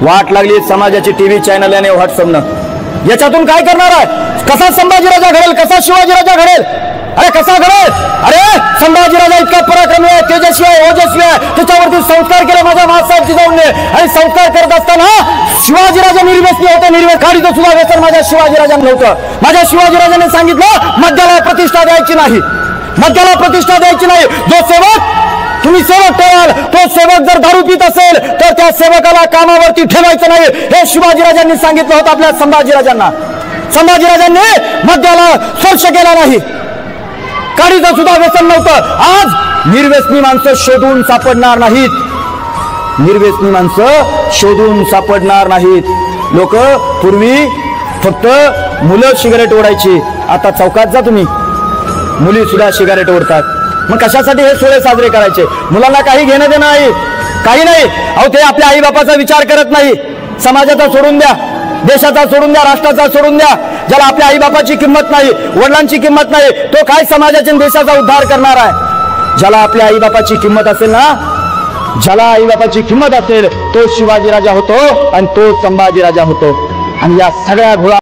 वाट लागली समाजाची टीव्ही चॅनल आणि व्हॉट्सअपनं। याच्यातून काय करणार आहे? कसा संभाजीराजा घडेल, कसा शिवाजीराजा घडेल? अरे कसा घडेल? अरे संभाजीराजा इतका पराक्रमी आहे, तेजस्वी आहे, ओजस्वी आहे, त्याच्यावरती संस्कार केले माझ्या महासाहेब जिजाऊने। आणि संस्कार करत असताना शिवाजीराजा निर्व्यसनी होते, निर्व्यसनीचं सुद्धा व्यसन माझ्या शिवाजीराजांना नव्हतं। माझ्या शिवाजीराजांनी सांगितलं मद्याला प्रतिष्ठा द्यायची नाही, मद्याला प्रतिष्ठा द्यायची नाही। जो सेवक तुम्ही सेवक ठेवाल, तो सेवक जर दारू पित असेल तर त्या सेवकाला कामावरती ठेवायचं नाही, हे शिवाजीराजांनी सांगितलं होतं आपल्या संभाजीराजांना। संभाजीराजांनी मद्याला स्पर्श केला नाही, काडीचं सुद्धा व्यसन नव्हतं। आज निर्व्यसनी माणसं शोधून सापडणार नाहीत, निर्व्यसनी माणसं शोधून सापडणार नाहीत। लोक पूर्वी फक्त मुलं सिगारेट ओढायची, आता चौकात जा तुम्ही, मुली सुद्धा सिगारेट ओढतात। मग कशासाठी हे सोहळे साजरे करायचे? मुलांना काही घेणं देणं नाही, काही नाही। अहो ते आपल्या आई बापाचा विचार करत नाही, समाजाचा सोडून द्या, देशाचा सोडून द्या, राष्ट्राचा सोडून द्या। ज्याला आपल्या आई बापाची किंमत नाही, वडिलांची किंमत नाही, तो काय समाजाच्या देशाचा उद्धार करणार आहे? ज्याला आपल्या आई बापाची किंमत असेल ना, ज्याला आई बापाची किंमत असेल तो शिवाजीराजा होतो आणि तो संभाजीराजा होतो। आणि या सगळ्या घोळा